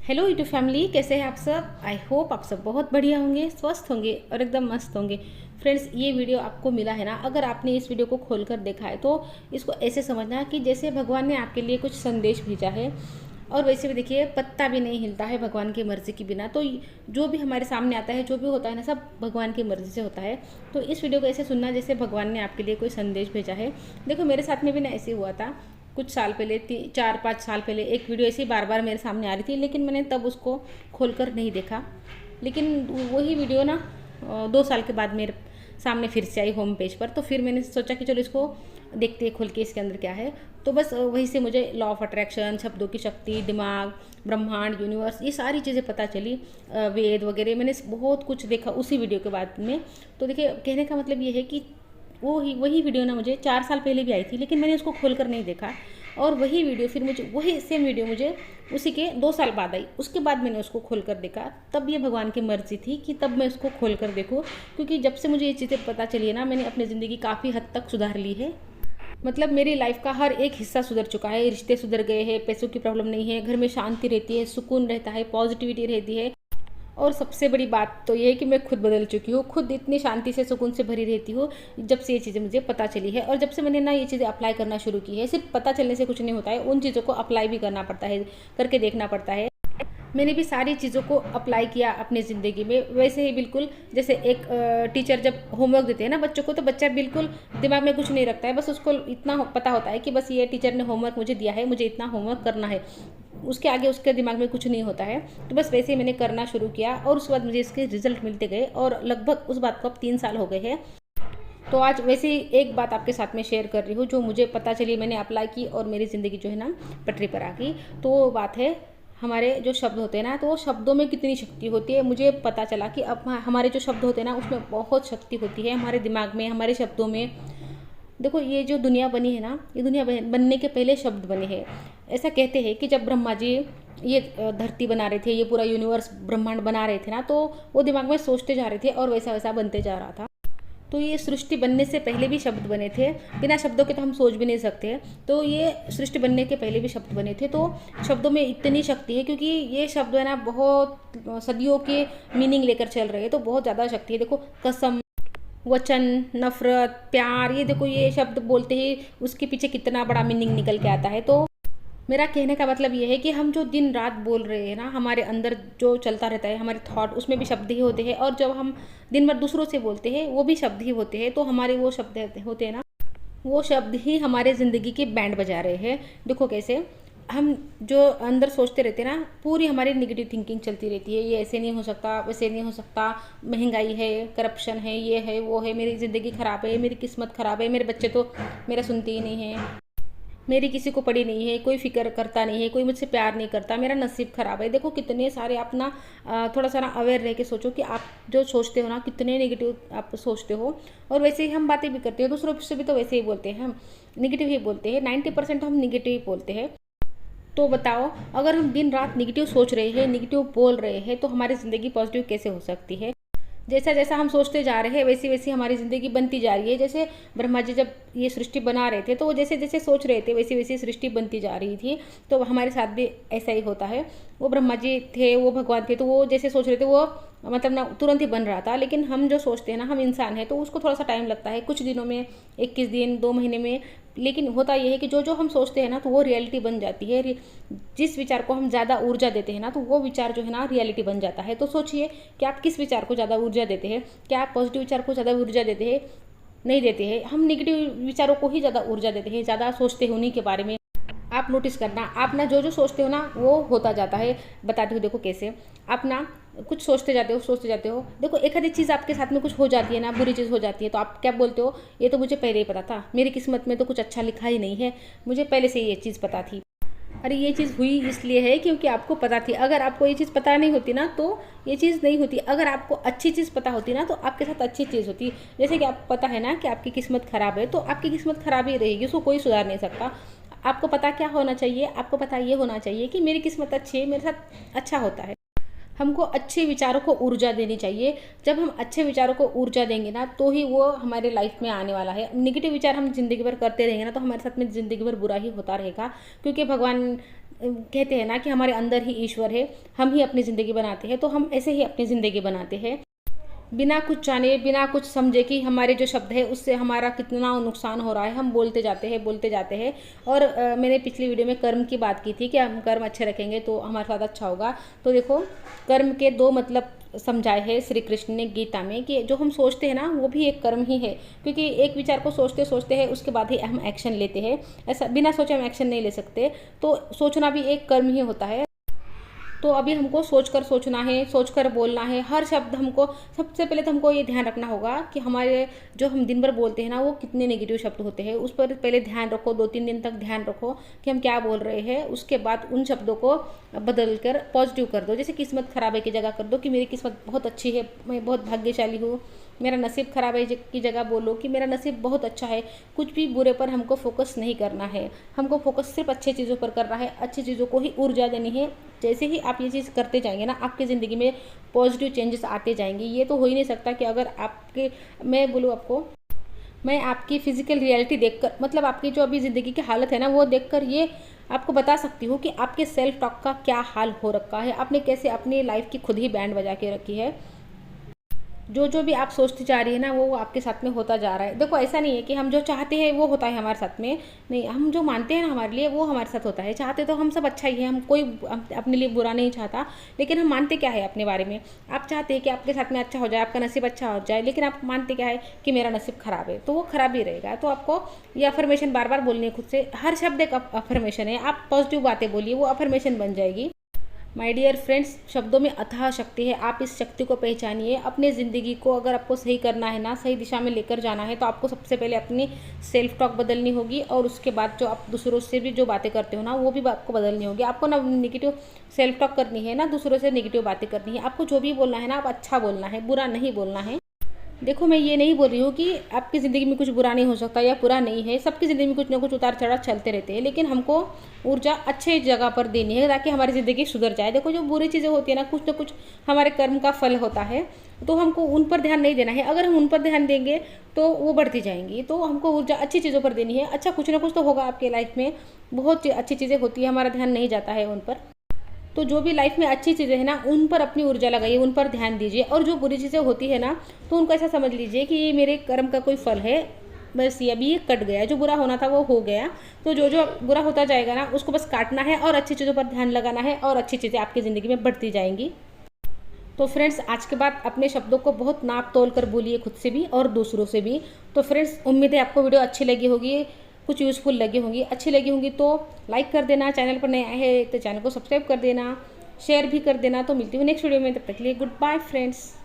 Hello YouTube family, कैसे हैं आप सब। आई होप आप सब बहुत बढ़िया होंगे, स्वस्थ होंगे और एकदम मस्त होंगे। फ्रेंड्स, ये वीडियो आपको मिला है ना, अगर आपने इस वीडियो को खोलकर देखा है तो इसको ऐसे समझना कि जैसे भगवान ने आपके लिए कुछ संदेश भेजा है। और वैसे भी देखिए, पत्ता भी नहीं हिलता है भगवान की मर्ज़ी के बिना। तो जो भी हमारे सामने आता है, जो भी होता है ना, सब भगवान की मर्ज़ी से होता है। तो इस वीडियो को ऐसे सुनना जैसे भगवान ने आपके लिए कोई संदेश भेजा है। देखो, मेरे साथ में भी ना ऐसे हुआ था। कुछ साल पहले, 4-5 साल पहले एक वीडियो ऐसी बार बार मेरे सामने आ रही थी, लेकिन मैंने तब उसको खोलकर नहीं देखा। लेकिन वही वीडियो ना 2 साल के बाद मेरे सामने फिर से आई होम पेज पर। तो फिर मैंने सोचा कि चलो इसको देखते हैं खोल के, इसके अंदर क्या है। तो बस वहीं से मुझे लॉ ऑफ अट्रैक्शन, शब्दों की शक्ति, दिमाग, ब्रह्मांड, यूनिवर्स, ये सारी चीज़ें पता चली। वेद वगैरह मैंने बहुत कुछ देखा उसी वीडियो के बाद में। तो देखिए, कहने का मतलब ये है कि वही वीडियो ना मुझे 4 साल पहले भी आई थी, लेकिन मैंने उसको खोल कर नहीं देखा। और वही वीडियो फिर मुझे, वही सेम वीडियो मुझे उसी के 2 साल बाद आई। उसके बाद मैंने उसको खोल कर देखा। तब ये भगवान की मर्जी थी कि तब मैं उसको खोल कर देखूँ, क्योंकि जब से मुझे ये चीज़ें पता चली है ना, मैंने अपनी ज़िंदगी काफ़ी हद तक सुधार ली है। मतलब मेरी लाइफ का हर एक हिस्सा सुधर चुका है। रिश्ते सुधर गए हैं, पैसों की प्रॉब्लम नहीं है, घर में शांति रहती है, सुकून रहता है, पॉजिटिविटी रहती है। और सबसे बड़ी बात तो ये है कि मैं खुद बदल चुकी हूँ, खुद इतनी शांति से, सुकून से भरी रहती हूँ जब से ये चीज़ें मुझे पता चली है। और जब से मैंने ना ये चीज़ें अप्लाई करना शुरू की है, सिर्फ पता चलने से कुछ नहीं होता है, उन चीज़ों को अप्लाई भी करना पड़ता है, करके देखना पड़ता है। मैंने भी सारी चीज़ों को अप्लाई किया अपनी ज़िंदगी में। वैसे ही बिल्कुल जैसे एक टीचर जब होमवर्क देते हैं ना बच्चों को, तो बच्चा बिल्कुल दिमाग में कुछ नहीं रखता है, बस उसको इतना पता होता है कि बस ये टीचर ने होमवर्क मुझे दिया है, मुझे इतना होमवर्क करना है। उसके आगे उसके दिमाग में कुछ नहीं होता है। तो बस वैसे ही मैंने करना शुरू किया, और उसके बाद मुझे इसके रिजल्ट मिलते गए, और लगभग उस बात को अब 3 साल हो गए हैं। तो आज वैसे ही एक बात आपके साथ में शेयर कर रही हूँ, जो मुझे पता चली, मैंने अप्लाई की और मेरी ज़िंदगी जो है ना पटरी पर आ गई। तो वो बात है, हमारे जो शब्द होते हैं ना, तो वो शब्दों में कितनी शक्ति होती है। मुझे पता चला कि अब हमारे जो शब्द होते हैं ना, उसमें बहुत शक्ति होती है, हमारे दिमाग में, हमारे शब्दों में। देखो, ये जो दुनिया बनी है ना, ये दुनिया बनने के पहले शब्द बने हैं। ऐसा कहते हैं कि जब ब्रह्मा जी ये धरती बना रहे थे, ये पूरा यूनिवर्स ब्रह्मांड बना रहे थे ना, तो वो दिमाग में सोचते जा रहे थे और वैसा वैसा बनते जा रहा था। तो ये सृष्टि बनने से पहले भी शब्द बने थे, बिना शब्दों के तो हम सोच भी नहीं सकते। तो ये सृष्टि बनने के पहले भी शब्द बने थे। तो शब्दों में इतनी शक्ति है, क्योंकि ये शब्द है ना बहुत सदियों के मीनिंग लेकर चल रहे हैं, तो बहुत ज़्यादा शक्ति है। देखो, कसम, वचन, नफरत, प्यार, ये देखो, ये शब्द बोलते ही उसके पीछे कितना बड़ा मीनिंग निकल के आता है। तो मेरा कहने का मतलब ये है कि हम जो दिन रात बोल रहे हैं ना, हमारे अंदर जो चलता रहता है, हमारे थॉट, उसमें भी शब्द ही होते हैं। और जब हम दिन भर दूसरों से बोलते हैं, वो भी शब्द ही होते हैं। तो हमारे वो शब्द होते हैं ना, वो शब्द ही हमारे ज़िंदगी की बैंड बजा रहे हैं। देखो कैसे, हम जो अंदर सोचते रहते हैं ना, पूरी हमारी निगेटिव थिंकिंग चलती रहती है। ये ऐसे नहीं हो सकता, वैसे नहीं हो सकता, महंगाई है, करप्शन है, ये है, वो है, मेरी ज़िंदगी ख़राब है, मेरी किस्मत ख़राब है, मेरे बच्चे तो मेरा सुनते ही नहीं है, मेरी किसी को पड़ी नहीं है, कोई फिक्र करता नहीं है, कोई मुझसे प्यार नहीं करता, मेरा नसीब ख़राब है। देखो कितने सारे, आप ना थोड़ा सा ना अवेयर रह के सोचो कि आप जो सोचते हो ना, कितने नेगेटिव आप सोचते हो। और वैसे ही हम बातें भी करते हैं दूसरों से भी, तो वैसे ही बोलते हैं, हम निगेटिव ही बोलते हैं। 90% हम निगेटिव ही बोलते हैं। तो बताओ, अगर हम दिन रात निगेटिव सोच रहे हैं, निगेटिव बोल रहे हैं, तो हमारी ज़िंदगी पॉजिटिव कैसे हो सकती है। जैसा जैसा हम सोचते जा रहे हैं, वैसी वैसी हमारी ज़िंदगी बनती जा रही है। जैसे ब्रह्मा जी जब ये सृष्टि बना रहे थे, तो वो जैसे जैसे सोच रहे थे, वैसी वैसी सृष्टि बनती जा रही थी। तो हमारे साथ भी ऐसा ही होता है। वो ब्रह्मा जी थे, वो भगवान थे, तो वो जैसे सोच रहे थे, वो मतलब ना तुरंत ही बन रहा था। लेकिन हम जो सोचते हैं ना, हम इंसान हैं, तो उसको थोड़ा सा टाइम लगता है, कुछ दिनों में, 21 दिन, 2 महीने में। लेकिन होता यह है कि जो जो हम सोचते हैं ना, तो वो रियलिटी बन जाती है। जिस विचार को हम ज़्यादा ऊर्जा देते हैं ना, तो वो विचार जो है ना रियलिटी बन जाता है। तो सोचिए कि आप किस विचार को ज़्यादा ऊर्जा देते हैं। क्या आप पॉजिटिव विचार को ज़्यादा ऊर्जा देते हैं? नहीं देते हैं। हम नेगेटिव विचारों को ही ज़्यादा ऊर्जा देते हैं, ज़्यादा सोचते हैं उन्हीं के बारे में। आप नोटिस करना, आप ना जो जो सोचते हो ना, वो होता जाता है। बताती हूँ, देखो कैसे। आप ना कुछ सोचते जाते हो, सोचते जाते हो। देखो, एक आधी चीज़ आपके साथ में कुछ हो जाती है ना, बुरी चीज़ हो जाती है, तो आप क्या बोलते हो, ये तो मुझे पहले ही पता था, मेरी किस्मत में तो कुछ अच्छा लिखा ही नहीं है, मुझे पहले से ये चीज़ पता थी। अरे, ये चीज़ हुई इसलिए है क्योंकि आपको पता थी। अगर आपको ये चीज़ पता नहीं होती ना, तो ये चीज़ नहीं होती। अगर आपको अच्छी चीज़ पता होती ना, तो आपके साथ अच्छी चीज़ होती। जैसे कि आप पता है ना कि आपकी किस्मत ख़राब है, तो आपकी किस्मत ख़राब ही रहेगी, उसको कोई सुधार नहीं सकता। आपको पता क्या होना चाहिए, आपको पता ये होना चाहिए कि मेरी किस्मत अच्छी है, मेरे साथ अच्छा होता है। हमको अच्छे विचारों को ऊर्जा देनी चाहिए। जब हम अच्छे विचारों को ऊर्जा देंगे ना, तो ही वो हमारे लाइफ में आने वाला है। नेगेटिव विचार हम ज़िंदगी भर करते रहेंगे ना, तो हमारे साथ में ज़िंदगी भर बुरा ही होता रहेगा। क्योंकि भगवान कहते हैं ना कि हमारे अंदर ही ईश्वर है, हम ही अपनी ज़िंदगी बनाते हैं, तो हम ऐसे ही अपनी ज़िंदगी बनाते हैं बिना कुछ जाने, बिना कुछ समझे कि हमारे जो शब्द है उससे हमारा कितना नुकसान हो रहा है, हम बोलते जाते हैं। और मैंने पिछली वीडियो में कर्म की बात की थी कि हम कर्म अच्छे रखेंगे तो हमारे साथ अच्छा होगा। तो देखो, कर्म के दो मतलब समझाए हैं श्री कृष्ण ने गीता में कि जो हम सोचते हैं ना वो भी एक कर्म ही है, क्योंकि एक विचार को सोचते सोचते हैं उसके बाद ही हम एक्शन लेते हैं। ऐसा बिना सोचे हम एक्शन नहीं ले सकते, तो सोचना भी एक कर्म ही होता है। तो अभी हमको सोचकर सोचना है, सोचकर बोलना है। हर शब्द हमको, सबसे पहले तो हमको ये ध्यान रखना होगा कि हमारे जो हम दिन भर बोलते हैं ना वो कितने नेगेटिव शब्द होते हैं, उस पर पहले ध्यान रखो। 2-3 दिन तक ध्यान रखो कि हम क्या बोल रहे हैं। उसके बाद उन शब्दों को बदल कर पॉजिटिव कर दो। जैसे किस्मत खराब है की जगह कर दो कि मेरी किस्मत बहुत अच्छी है, मैं बहुत भाग्यशाली हूँ। मेरा नसीब खराब है की जगह बोलो कि मेरा नसीब बहुत अच्छा है। कुछ भी बुरे पर हमको फोकस नहीं करना है, हमको फोकस सिर्फ अच्छी चीज़ों पर करना है, अच्छी चीज़ों को ही ऊर्जा देनी है। जैसे ही आप ये चीज़ करते जाएंगे ना, आपकी ज़िंदगी में पॉजिटिव चेंजेस आते जाएंगे। ये तो हो ही नहीं सकता कि अगर आपके, मैं बोलूँ आपको, मैं आपकी फ़िज़िकल रियलिटी देखकर, मतलब आपकी जो अभी ज़िंदगी की हालत है ना वो देखकर ये आपको बता सकती हूँ कि आपके सेल्फ टॉक का क्या हाल हो रखा है, आपने कैसे अपनी लाइफ की खुद ही बैंड बजा के रखी है। जो भी आप सोचती जा रही है ना वो आपके साथ में होता जा रहा है। देखो, ऐसा नहीं है कि हम जो चाहते हैं वो होता है हमारे साथ में, नहीं, हम जो मानते हैं ना हमारे लिए वो हमारे साथ होता है। चाहते तो हम सब अच्छा ही है, हम कोई अपने लिए बुरा नहीं चाहता, लेकिन हम मानते क्या है अपने बारे में। आप चाहते हैं कि आपके साथ में अच्छा हो जाए, आपका नसीब अच्छा हो जाए, लेकिन आप मानते क्या है कि मेरा नसीब खराब है, तो वो खराब ही रहेगा। तो आपको ये अफर्मेशन बार बार बोलनी है खुद से। हर शब्द एक अफर्मेशन है, आप पॉजिटिव बातें बोलिए, वो अफर्मेशन बन जाएगी। माय डियर फ्रेंड्स, शब्दों में अथाह शक्ति है। आप इस शक्ति को पहचानिए। अपने ज़िंदगी को अगर आपको सही करना है ना, सही दिशा में लेकर जाना है, तो आपको सबसे पहले अपनी सेल्फ टॉक बदलनी होगी, और उसके बाद जो आप दूसरों से भी जो बातें करते हो ना वो भी आपको बदलनी होगी। आपको ना नेगेटिव सेल्फ टॉक करनी है, ना दूसरों से नेगेटिव बातें करनी है। आपको जो भी बोलना है ना, आप अच्छा बोलना है, बुरा नहीं बोलना है। देखो, मैं ये नहीं बोल रही हूँ कि आपकी ज़िंदगी में कुछ बुरा नहीं हो सकता या बुरा नहीं है। सबकी ज़िंदगी में कुछ ना कुछ उतार चढ़ाव चलते रहते हैं, लेकिन हमको ऊर्जा अच्छे जगह पर देनी है ताकि हमारी ज़िंदगी सुधर जाए। देखो, जो बुरी चीज़ें होती है ना कुछ हमारे कर्म का फल होता है, तो हमको उन पर ध्यान नहीं देना है। अगर हम उन पर ध्यान देंगे तो वो बढ़ती जाएंगी। तो हमको ऊर्जा अच्छी चीज़ों पर देनी है। अच्छा, कुछ ना कुछ तो होगा आपके लाइफ में, बहुत अच्छी चीज़ें होती है, हमारा ध्यान नहीं जाता है उन पर। तो जो भी लाइफ में अच्छी चीज़ें हैं ना उन पर अपनी ऊर्जा लगाइए, उन पर ध्यान दीजिए। और जो बुरी चीज़ें होती है ना, तो उनको ऐसा समझ लीजिए कि ये मेरे कर्म का कोई फल है, बस ये अभी ये कट गया, जो बुरा होना था वो हो गया। तो जो बुरा होता जाएगा ना उसको बस काटना है और अच्छी चीज़ों पर ध्यान लगाना है, और अच्छी चीज़ें आपकी ज़िंदगी में बढ़ती जाएंगी। तो फ्रेंड्स, आज के बाद अपने शब्दों को बहुत नाप तोल कर बोलिए, खुद से भी और दूसरों से भी। तो फ्रेंड्स, उम्मीद है आपको वीडियो अच्छी लगी होगी, कुछ यूज़फुल लगी होंगी। अच्छी लगी होंगी तो लाइक कर देना, चैनल पर नए आए हैं तो चैनल को सब्सक्राइब कर देना, शेयर भी कर देना। तो मिलती हूँ नेक्स्ट वीडियो में, तब तक के लिए गुड बाय फ्रेंड्स।